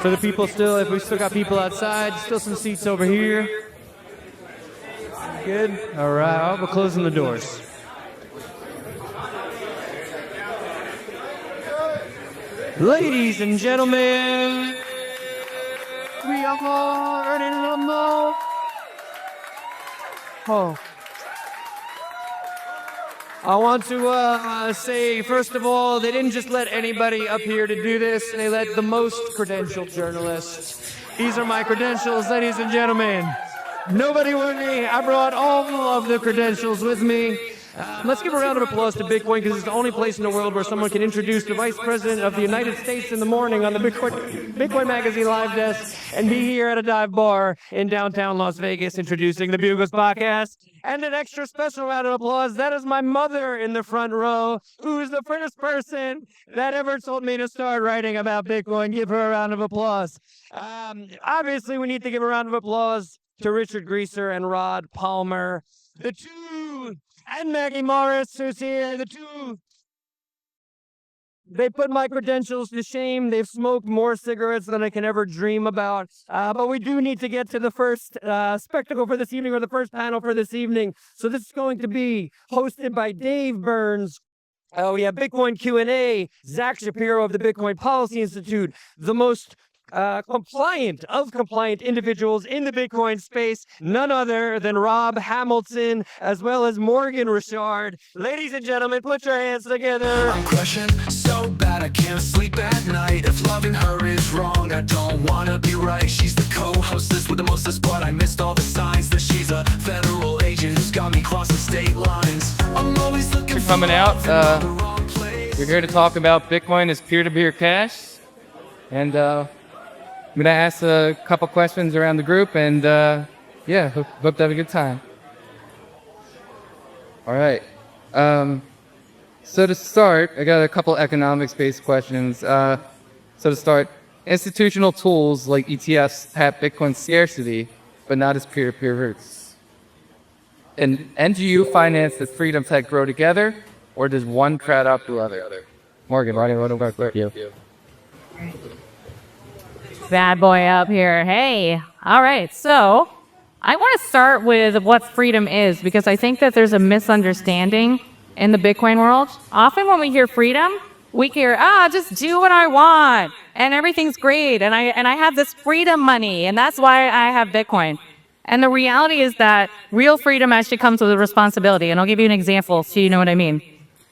For the people still, if we still got people outside, still some seats over here. Good? All right, we're closing the doors. Ladies and gentlemen, we are in the mall. Oh. I want to say, first of all, they didn't just let anybody up here to do this. They let the most credentialed journalists. These are my credentials, ladies and gentlemen. Nobody with me. I brought all of the credentials with me. Let's give a round of applause to Bitcoin, because it's the only place in the world where someone can introduce the Vice President of the United States in the morning on the Bitcoin Magazine live desk and be here at a dive bar in downtown Las Vegas introducing the Bugles podcast. And an extra special round of applause. That is my mother in the front row, who is the first person that ever told me to start writing about Bitcoin. Give her a round of applause. Obviously, we need to give a round of applause to Richard Greaser and Rod Palmer, the two, and Maggie Morris, who's here, the two. They put my credentials to shame. They've smoked more cigarettes than I can ever dream about. But we do need to get to the first spectacle for this evening, or the first panel for this evening. So this is going to be hosted by Dave Burns. We have Bitcoin QnA, Zack Shapiro of the Bitcoin Policy Institute, the most compliant individuals in the Bitcoin space, none other than Rob Hamilton, as well as Morgen Rochard. Ladies and gentlemen, put your hands together. I'm crushing so bad I can't sleep at night. If loving her is wrong, I don't wanna be right. She's the co-hostess with the mostest, but I missed all the signs that she's a federal agent who's got me crossing state lines. I'm always looking for coming out. We're here to talk about Bitcoin as peer-to-peer cash, and I'm going to ask a couple questions around the group, and yeah, hope to have a good time. All right. So to start, I got a couple economics-based questions. So to start, institutional tools like ETFs have Bitcoin scarcity, but not as peer-to-peer roots. And do you finance the freedom tech grow together, or does one crowd out the other? Morgan, what about you? Bad boy up here. Hey. All right. So I want to start with what freedom is, because I think that there's a misunderstanding in the Bitcoin world. Often when we hear freedom, we hear, just do what I want and everything's great. And I have this freedom money, and that's why I have Bitcoin. And the reality is that real freedom actually comes with a responsibility. And I'll give you an example so you know what I mean.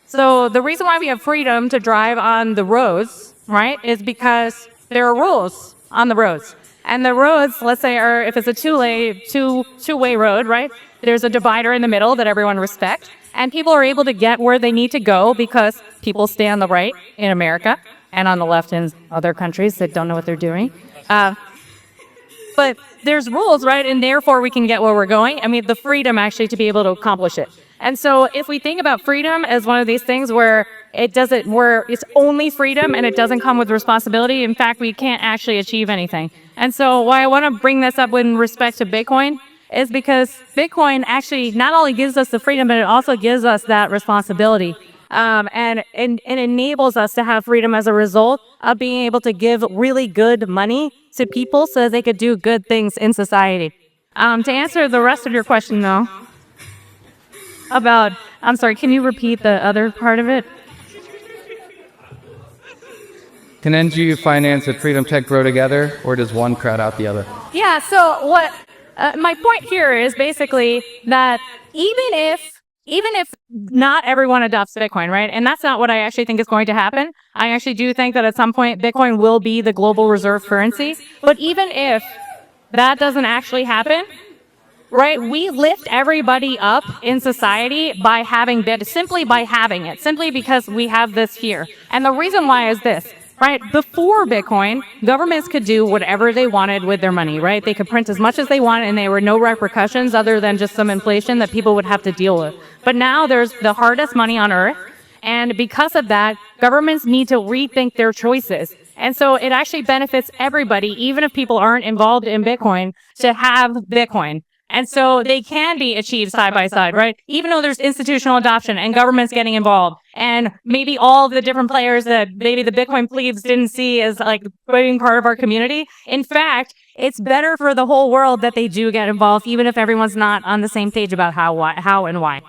So the reason why we have freedom to drive on the roads, right, is because there are rules on the roads. And the roads, let's say, are, if it's a two-way road, right, there's a divider in the middle that everyone respects. And people are able to get where they need to go because people stay on the right in America and on the left in other countries that don't know what they're doing. But there's rules, right? And therefore we can get where we're going. I mean, the freedom actually to be able to accomplish it. And so if we think about freedom as one of these things where it's only freedom and it doesn't come with responsibility, in fact, we can't actually achieve anything. And so why I want to bring this up with respect to Bitcoin is because Bitcoin actually not only gives us the freedom, but it also gives us that responsibility. And enables us to have freedom as a result of being able to give really good money to people so that they could do good things in society. To answer the rest of your question, though, I'm sorry, can you repeat the other part of it? Can NGU finance and freedom tech grow together, or does one crowd out the other? Yeah, so what my point here is basically that even if not everyone adopts Bitcoin, right? And that's not what I actually think is going to happen. I actually do think that at some point Bitcoin will be the global reserve currency. But even if that doesn't actually happen, right, we lift everybody up in society by having simply by having it, simply because we have this here. And the reason why is this. Right, before Bitcoin, governments could do whatever they wanted with their money, right? They could print as much as they want and there were no repercussions other than just some inflation that people would have to deal with. But now there's the hardest money on earth. And because of that, governments need to rethink their choices. And so it actually benefits everybody, even if people aren't involved in Bitcoin, to have Bitcoin. And so they can be achieved side by side, right? Even though there's institutional adoption and governments getting involved, and maybe all the different players that maybe the Bitcoin plebes didn't see as like being part of our community. In fact, it's better for the whole world that they do get involved, even if everyone's not on the same page about how and why.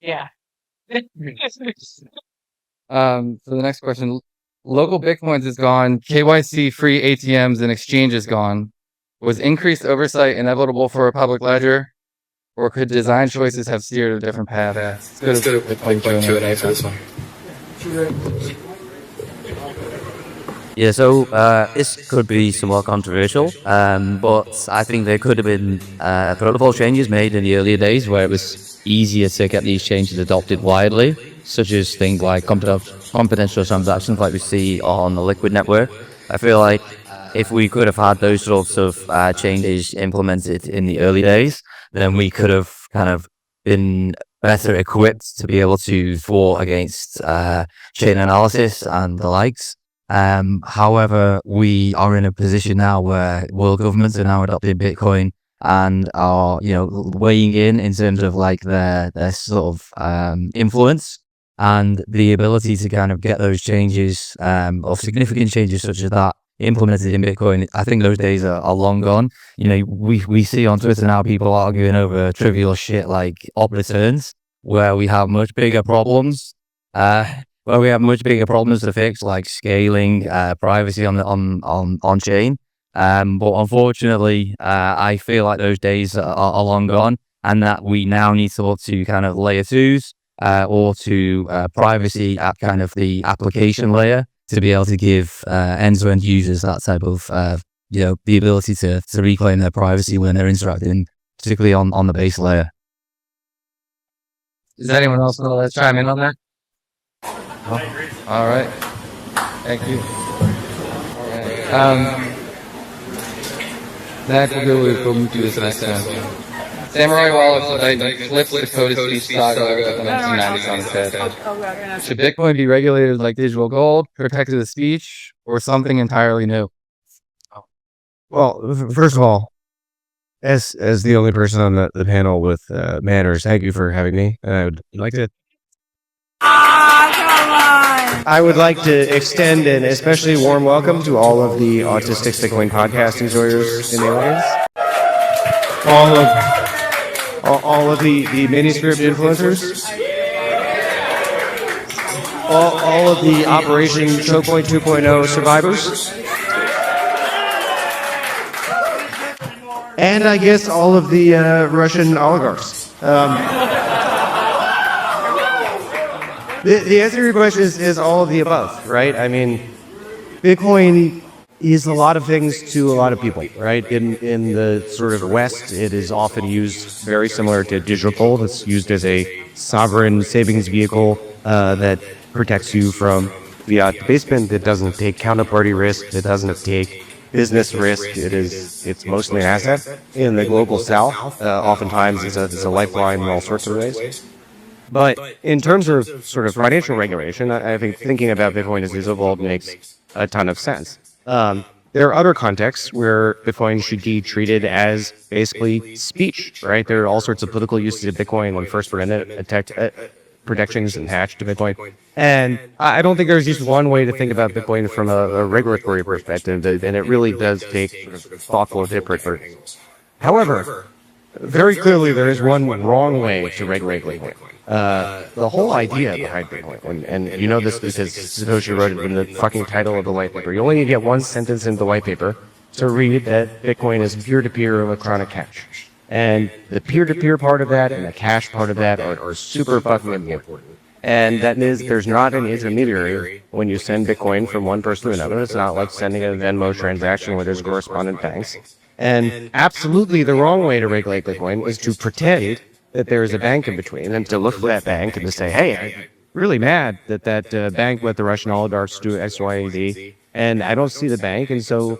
Yeah. For the next question, local Bitcoins is gone. KYC free ATMs and exchange is gone. Was increased oversight inevitable for a public ledger, or could design choices have steered a different path? Let's go to Bitcoin QnA for this one. Yeah, so this could be somewhat controversial, but I think there could have been protocol changes made in the earlier days where it was easier to get these changes adopted widely, such as things like confidential transactions like we see on the Liquid network. I feel like if we could have had those sorts of changes implemented in the early days, then we could have kind of been better equipped to be able to thwart against chain analysis and the likes. However, we are in a position now where world governments are now adopting Bitcoin and are, weighing in terms of like their sort of influence and the ability to kind of get those changes or significant changes such as that implemented in Bitcoin. I think those days are long gone. We see on Twitter now people arguing over trivial shit like op returns, where we have much bigger problems. To fix, like scaling, privacy on chain. But unfortunately, I feel like those days are long gone, and that we now need to look to kind of layer twos or to privacy at kind of the application layer to be able to give end-to-end users that type of the ability to reclaim their privacy when they're interacting, particularly on the base layer. Does anyone else want to chime in on that? All right. Thank you. Zack, we'll move to this next one. Samurai Wallet flips the code speech stock of the 1990s on its head. Should Bitcoin be regulated like digital gold, protected the speech, or something entirely new? Well, first of all, as the only person on the panel with manners, thank you for having me. I would like to extend an especially warm welcome to all of the Autistic Bitcoin podcast enjoyers in the audience. All of the manuscript influencers. All of the Operation Chokepoint 2.0 survivors. And I guess all of the Russian oligarchs. The answer to your question is all of the above, right? I mean, Bitcoin is a lot of things to a lot of people, right? In the sort of West, it is often used very similar to digital gold. It's used as a sovereign savings vehicle that protects you from fiat debasement. That doesn't take counterparty risk. It doesn't take business risk. It's mostly an asset. In the global South, oftentimes it's a lifeline in all sorts of ways. But in terms of sort of financial regulation, I think thinking about Bitcoin as digital gold makes a ton of sense. There are other contexts where Bitcoin should be treated as basically speech, right? There are all sorts of political uses of Bitcoin when First Amendment protections attached to Bitcoin. And I don't think there's just one way to think about Bitcoin from a regulatory perspective, and it really does take thoughtful interpretation. However, very clearly there is one wrong way to regulate Bitcoin. The whole idea behind Bitcoin, and you know this because Satoshi wrote it in the fucking title of the white paper. You only need to get one sentence in the white paper to read that Bitcoin is peer-to-peer electronic cash. And the peer-to-peer part of that and the cash part of that are super fucking important. And that is, there's not an intermediary when you send Bitcoin from one person to another. It's not like sending a Venmo transaction where there's correspondent banks. And absolutely the wrong way to regulate Bitcoin is to pretend that there is a bank in between, and to look for that bank and to say, hey, I'm really mad that bank let the Russian oligarchs do X, Y, and Z, and I don't see the bank, and so,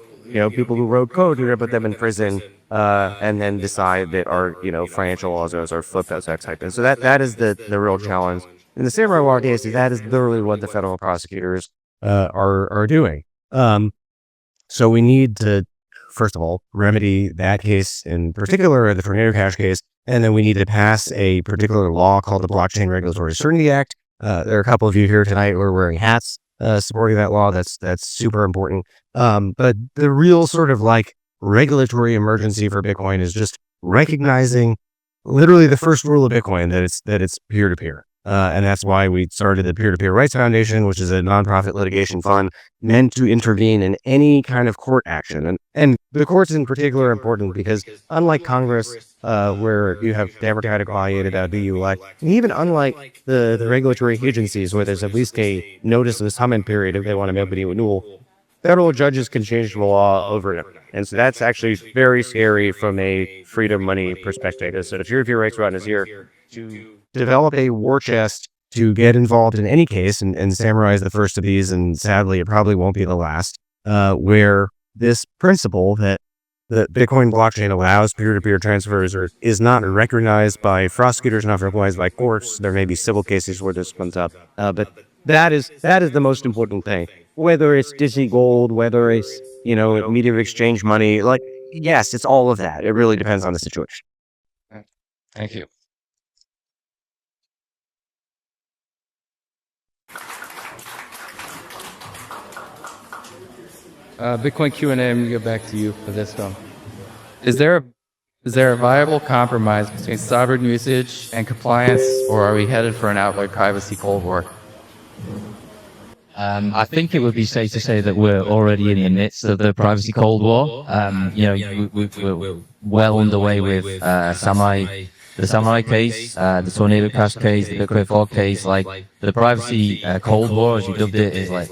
people who wrote code, we're going to put them in prison, and then decide that our, financial laws are flipped as that type. And so that is the real challenge. In the samurai law case, that is literally what the federal prosecutors are doing. So we need to, first of all, remedy that case in particular, the Tornado Cash case, and then we need to pass a particular law called the Blockchain Regulatory Certainty Act. There are a couple of you here tonight who are wearing hats supporting that law. That's super important. But the real sort of like regulatory emergency for Bitcoin is just recognizing literally the first rule of Bitcoin, that it's peer-to-peer. And that's why we started the Peer-to-Peer Rights Foundation, which is a nonprofit litigation fund meant to intervene in any kind of court action. And the courts in particular are important because unlike Congress, where you have democratic law about who you elect, and even unlike the regulatory agencies where there's at least a notice of assignment period if they want to make a renewal, federal judges can change the law overnight. And so that's actually very scary from a freedom money perspective. So the Peer-to-Peer Rights Fund is here to develop a war chest to get involved in any case, and Samurai is the first of these, and sadly it probably won't be the last, where this principle that the Bitcoin blockchain allows peer-to-peer transfers is not recognized by prosecutors, not recognized by courts. There may be civil cases where this comes up, but that is the most important thing. Whether it's Disney Gold, whether it's, medium of exchange money, like, yes, it's all of that. It really depends on the situation. Thank you. Bitcoin QnA, I'm going to get back to you for this one. Is there a viable compromise between sovereign usage and compliance, or are we headed for an outright privacy Cold War? I think it would be safe to say that we're already in the midst of the privacy Cold War. We're well underway with the Samurai case, the Tornado Cash case, the Bitcoin Fog case. Like the privacy Cold War, as you dubbed it, is like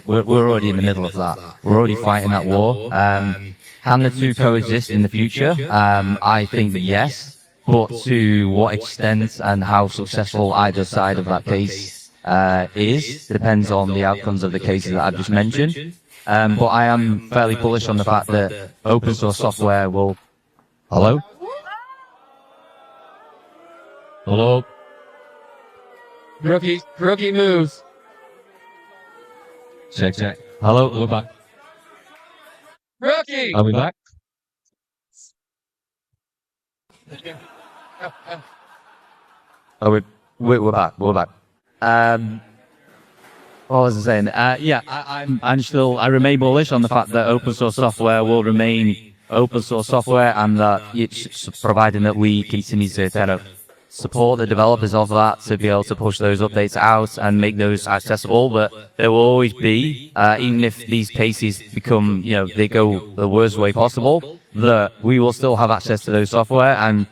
we're already in the middle of that. We're already fighting that war. Can the two coexist in the future? I think that yes, but to what extent and how successful either side of that case depends on the outcomes of the cases that I've just mentioned. But I am fairly bullish on the fact that open source software will... Hello? Hello? Rookie moves. Check. Hello, we're back. Rookie! Are we back? Oh, we're back. We're back. What was I saying? I remain bullish on the fact that open source software will remain open source software, and that it's providing that we continue to kind of support the developers of that to be able to push those updates out and make those accessible. But there will always be, even if these cases become, they go the worst way possible, that we will still have access to those software. And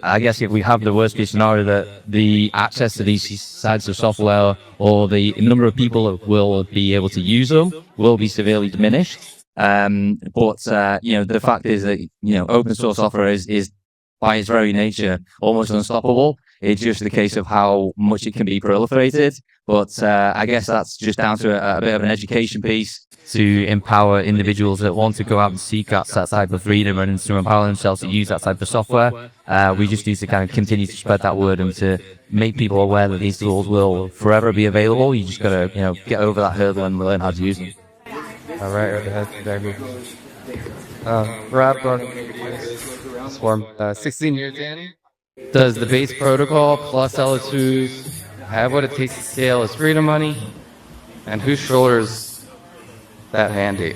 I guess if we have the worst case scenario that the access to these sides of software or the number of people that will be able to use them will be severely diminished. But the fact is that, open source software is by its very nature almost unstoppable. It's just the case of how much it can be proliferated. But I guess that's just down to a bit of an education piece to empower individuals that want to go out and seek that type of freedom and to empower themselves to use that type of software. We just need to kind of continue to spread that word and to make people aware that these tools will forever be available. You just got to, get over that hurdle and learn how to use them. All right, that's exactly. Rob, Swarm, 16 years in, does the base protocol plus L2 have what it takes to scale as freedom money? And who shoulders that mandate?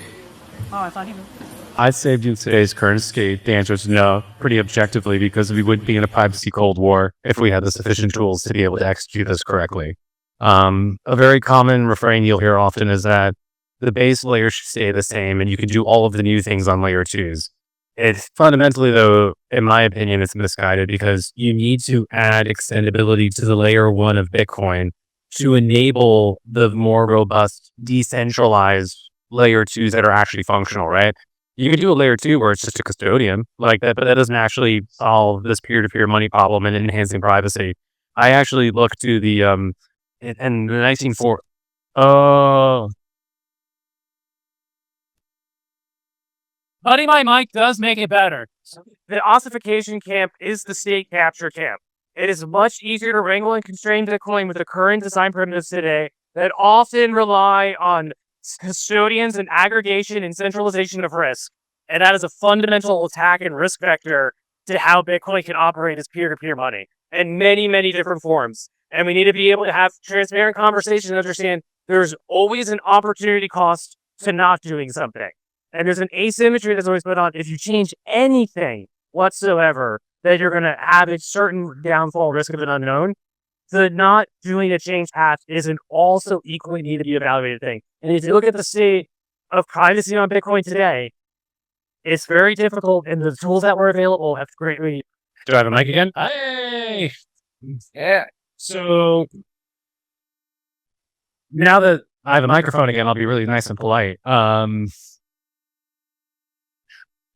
I'd say in today's current state, the answer is no, pretty objectively, because we wouldn't be in a privacy Cold War if we had the sufficient tools to be able to execute this correctly. A very common refrain you'll hear often is that the base layer should stay the same and you can do all of the new things on layer 2s. It's fundamentally, though, in my opinion, it's misguided because you need to add extendability to the layer 1 of Bitcoin to enable the more robust, decentralized layer 2s that are actually functional, right? You can do a layer 2 where it's just a custodian like that, but that doesn't actually solve this peer-to-peer money problem and enhancing privacy. I actually look to the, in the 1940s. Oh. Buddy, my mic does make it better. The ossification camp is the state capture camp. It is much easier to wrangle and constrain Bitcoin with the current design primitives today that often rely on custodians and aggregation and centralization of risk. And that is a fundamental attack and risk vector to how Bitcoin can operate as peer-to-peer money in many, many different forms. And we need to be able to have transparent conversations and understand there's always an opportunity cost to not doing something. And there's an asymmetry that's always put on. If you change anything whatsoever, that you're going to have a certain downfall risk of an unknown. The not doing a change path is an also equally need to be evaluated thing. And if you look at the state of privacy on Bitcoin today, it's very difficult, and the tools that were available have greatly. Do I have a mic again? Hey! Yeah. So now that I have a microphone again, I'll be really nice and polite.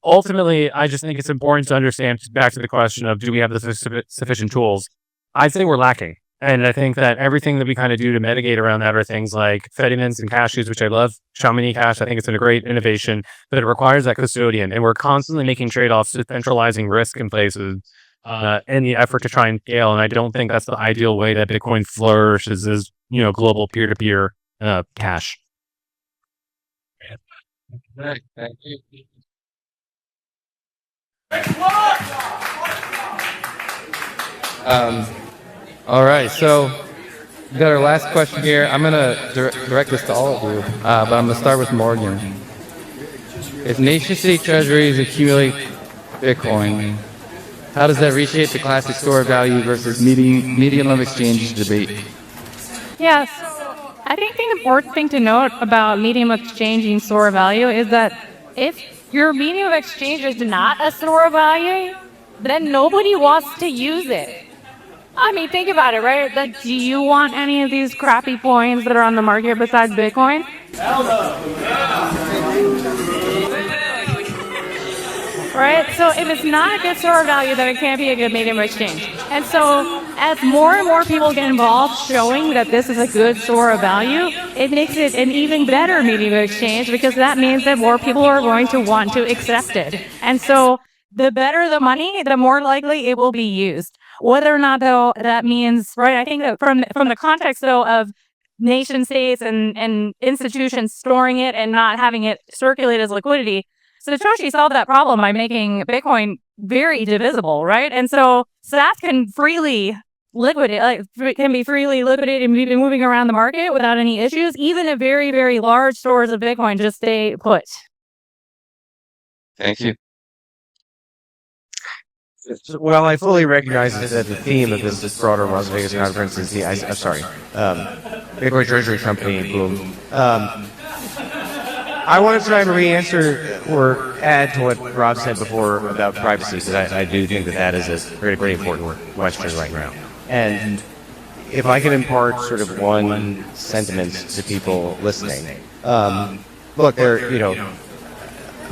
Ultimately, I just think it's important to understand, back to the question of do we have the sufficient tools? I'd say we're lacking. And I think that everything that we kind of do to mitigate around that are things like Fediments and cashews, which I love. Chamonix Cash, I think it's a great innovation, but it requires that custodian. And we're constantly making trade-offs to centralizing risk in places in the effort to try and scale. And I don't think that's the ideal way that Bitcoin flourishes as, global peer-to-peer cash. All right, so we got our last question here. I'm going to direct this to all of you, but I'm going to start with Morgan. If nation-state treasuries accumulate Bitcoin, how does that reshape the classic store of value versus medium of exchange debate? Yes. I think the important thing to note about medium of exchange and store of value is that if your medium of exchange is not a store of value, then nobody wants to use it. I mean, think about it, right? Like, do you want any of these crappy coins that are on the market besides Bitcoin? Hell no. Right? So if it's not a good store of value, then it can't be a good medium of exchange. And so as more and more people get involved showing that this is a good store of value, it makes it an even better medium of exchange because that means that more people are going to want to accept it. And so the better the money, the more likely it will be used. Whether or not, though, that means, right, I think that from the context, though, of nation states and institutions storing it and not having it circulate as liquidity, Satoshi solved that problem by making Bitcoin very divisible, right? And so that can freely liquidate, can be freely liquidated and be moving around the market without any issues, even if very, very large stores of Bitcoin just stay put. Thank you. Well, I fully recognize that the theme of this broader Las Vegas conference is Bitcoin Treasury Company boom. I want to try and re-answer or add to what Rob said before about privacy, because I do think that is a very important question right now. And if I can impart sort of one sentiment to people listening, look,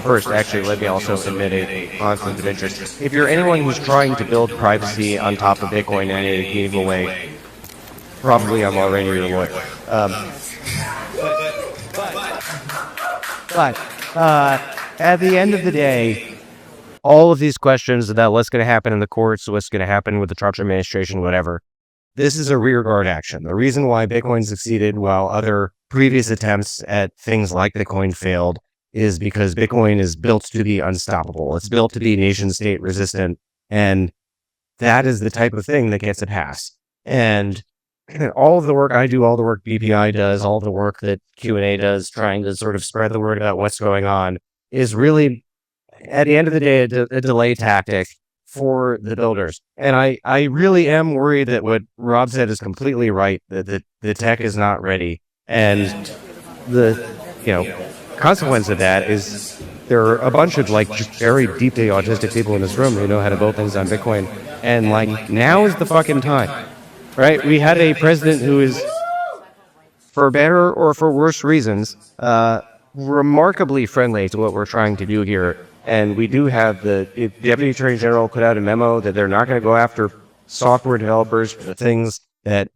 first, actually, let me also submit a conflict of interest. If you're anyone who's trying to build privacy on top of Bitcoin in any meaningful way, probably I'm already your lawyer. But at the end of the day, all of these questions about what's going to happen in the courts, what's going to happen with the Trump administration, whatever, this is a rearguard action. The reason why Bitcoin succeeded while other previous attempts at things like Bitcoin failed is because Bitcoin is built to be unstoppable. It's built to be nation-state resistant, and that is the type of thing that gets it passed. And all of the work I do, all the work BPI does, all the work that QnA does, trying to sort of spread the word about what's going on, is really, at the end of the day, a delay tactic for the builders. And I really am worried that what Rob said is completely right, that the tech is not ready. And the consequence of that is there are a bunch of just very deeply autistic people in this room who know how to build things on Bitcoin. And now is the fucking time. Right? We had a president who is, for better or for worse reasons, remarkably friendly to what we're trying to do here. And we do have the Deputy Attorney General put out a memo that they're not going to go after software developers for the things that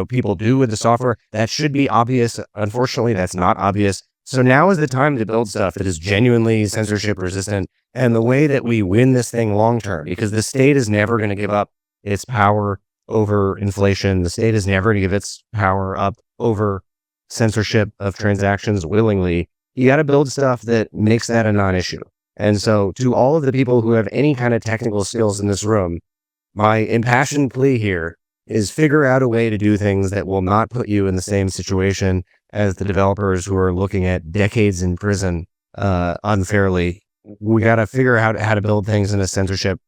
people do with the software. That should be obvious. Unfortunately, that's not obvious. So now is the time to build stuff that is genuinely censorship resistant. And the way that we win this thing long term, because the state is never going to give up its power over inflation. The state is never going to give its power up over censorship of transactions willingly. You got to build stuff that makes that a non-issue. And so to all of the people who have any kind of technical skills in this room, my impassioned plea here is figure out a way to do things that will not put you in the same situation as the developers who are looking at decades in prison unfairly. We got to figure out how to build things in a censorship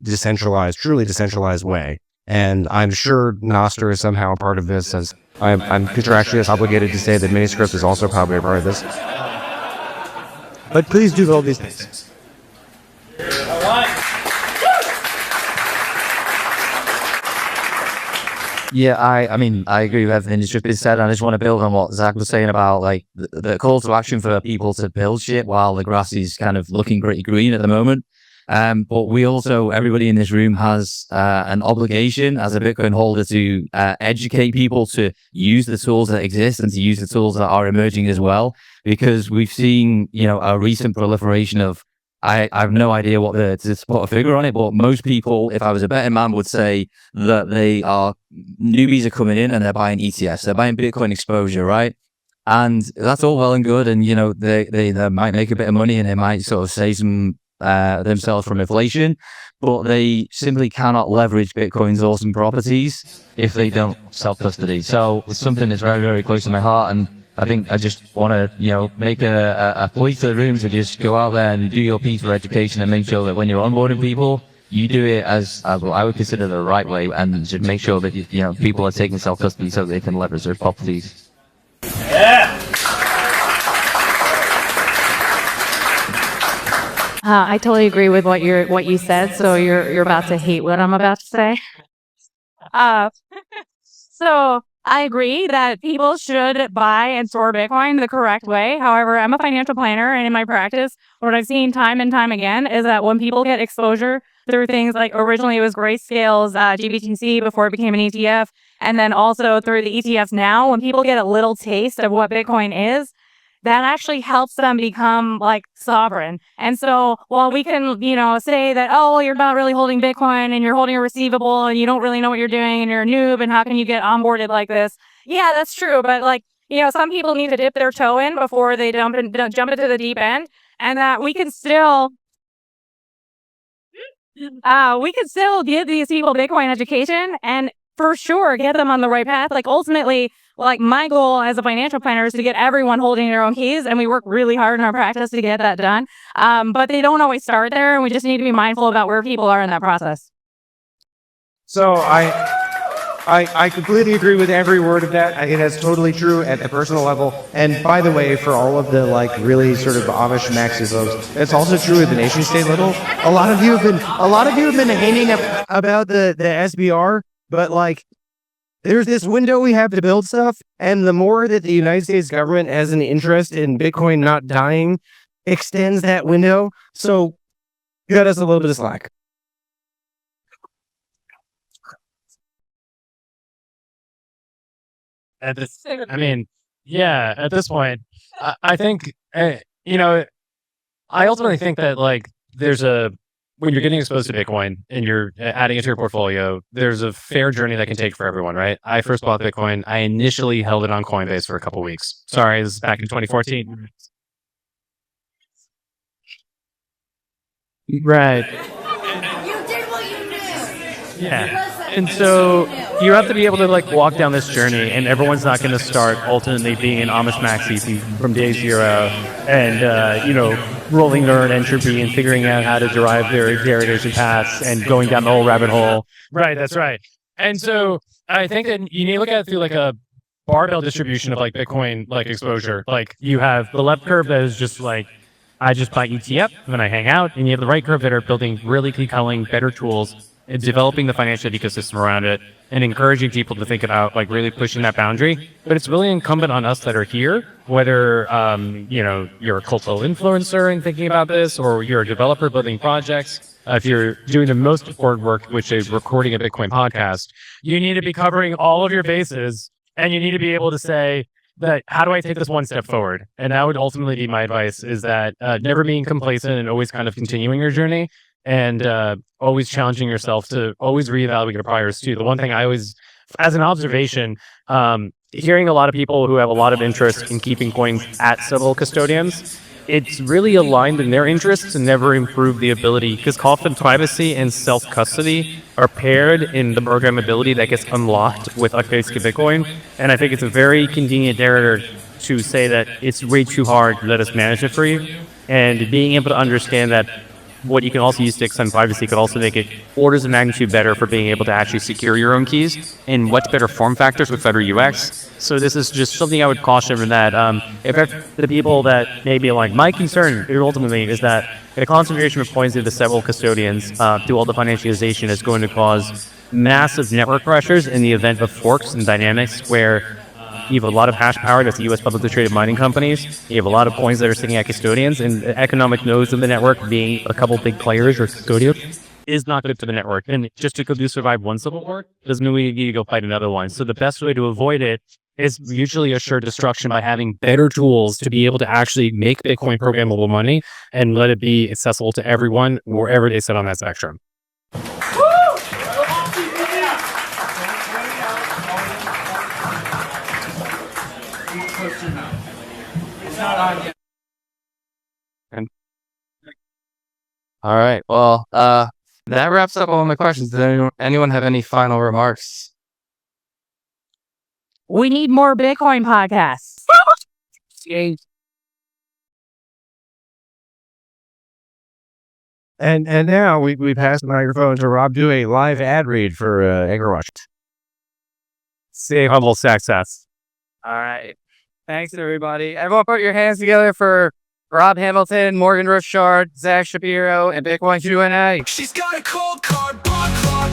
decentralized, truly decentralized way. And I'm sure Nostr is somehow a part of this, as I'm contractually obligated to say that Miniscript is also probably a part of this. But please do build these things. Yeah, I mean, I agree with everything that's just been said. I just want to build on what Zach was saying about like the call to action for people to build shit while the grass is kind of looking pretty green at the moment. But we also, everybody in this room has an obligation as a Bitcoin holder to educate people to use the tools that exist and to use the tools that are emerging as well. Because we've seen, a recent proliferation of, I have no idea what to put a figure on it, but most people, if I was a betting man, would say that newbies are coming in and they're buying ETFs, they're buying Bitcoin exposure, right? And that's all well and good. And, they might make a bit of money and they might sort of save some themselves from inflation, but they simply cannot leverage Bitcoin's awesome properties if they don't self-custody. So it's something that's very, very close to my heart, and I think I just want to, make a plea to the room to just go out there and do your piece for education and make sure that when you're onboarding people, you do it as what I would consider the right way, and just make sure that people are taking self-custody so they can leverage their properties. I totally agree with what you said. So you're about to hate what I'm about to say. So I agree that people should buy and store Bitcoin the correct way. However, I'm a financial planner, and in my practice, what I've seen time and time again is that when people get exposure through things like originally it was Grayscale's GBTC before it became an ETF, and then also through the ETFs now, when people get a little taste of what Bitcoin is, that actually helps them become like sovereign. And so while we can, say that, oh, well, you're not really holding Bitcoin and you're holding a receivable and you don't really know what you're doing and you're a noob and how can you get onboarded like this? Yeah, that's true. But some people need to dip their toe in before they jump into the deep end, and that we can still give these people Bitcoin education and for sure get them on the right path. Like ultimately, my goal as a financial planner is to get everyone holding their own keys, and we work really hard in our practice to get that done. But they don't always start there, and we just need to be mindful about where people are in that process. So I completely agree with every word of that. I think that's totally true at a personal level. And by the way, for all of the really sort of Amish maxi folks, it's also true at the nation state level. A lot of you have been hating about the SBR, but there's this window we have to build stuff, and the more that the United States government has an interest in Bitcoin not dying, extends that window. So cut us a little bit of slack. At this point, I think, I ultimately think that there's when you're getting exposed to Bitcoin and you're adding it to your portfolio, there's a fair journey that can take for everyone, right? I first bought Bitcoin. I initially held it on Coinbase for a couple weeks. Sorry, this is back in 2014. Right. You did what you knew. Yeah. And so you have to be able to walk down this journey, and everyone's not going to start ultimately being an Amish maxi from day zero and, rolling their own entropy and figuring out how to derive their derivation paths and going down the whole rabbit hole. Right, that's right. And so I think that you need to look at it through a barbell distribution of Bitcoin exposure. You have the left curve that is just I just buy ETF when I hang out, and you have the right curve that are building really compelling, better tools and developing the financial ecosystem around it and encouraging people to think about really pushing that boundary. But it's really incumbent on us that are here, whether you're a cultural influencer and thinking about this, or you're a developer building projects. If you're doing the most important work, which is recording a Bitcoin podcast, you need to be covering all of your bases, and you need to be able to say that, how do I take this one step forward? And that would ultimately be my advice, is that never being complacent and always kind of continuing your journey. and always challenging yourself to always reevaluate your priors too. The one thing I always, as an observation, hearing a lot of people who have a lot of interest in keeping coins at several custodians, it's really aligned in their interests to never improve the ability, because often privacy and self-custody are paired in the programmability that gets unlocked with basic Bitcoin. And I think it's a very convenient narrative to say that it's way too hard to let us manage it for you. And being able to understand that what you can also use to extend privacy could also make it orders of magnitude better for being able to actually secure your own keys in much better form factors with better UX. So this is just something I would caution for that. If the people that maybe like, my concern ultimately is that the concentration of coins into several custodians through all the financialization is going to cause massive network pressures in the event of forks and dynamics where you have a lot of hash power that's U.S. publicly traded mining companies. You have a lot of coins that are sitting at custodians, and the economic nodes of the network being a couple big players or custodians is not good for the network. And just to go survive one civil war doesn't mean we need to go fight another one. So the best way to avoid it is usually assured destruction by having better tools to be able to actually make Bitcoin programmable money and let it be accessible to everyone wherever they sit on that spectrum. All right. Well, that wraps up all my questions. Does anyone have any final remarks? We need more Bitcoin podcasts. And now we pass the microphone to Rob. Do a live ad read for Morgen Rochard. Say humble success. All right. Thanks, everybody. Everyone put your hands together for Rob Hamilton, Morgen Rochard, Zack Shapiro, and Bitcoin QnA. She's got a cold card, block clock,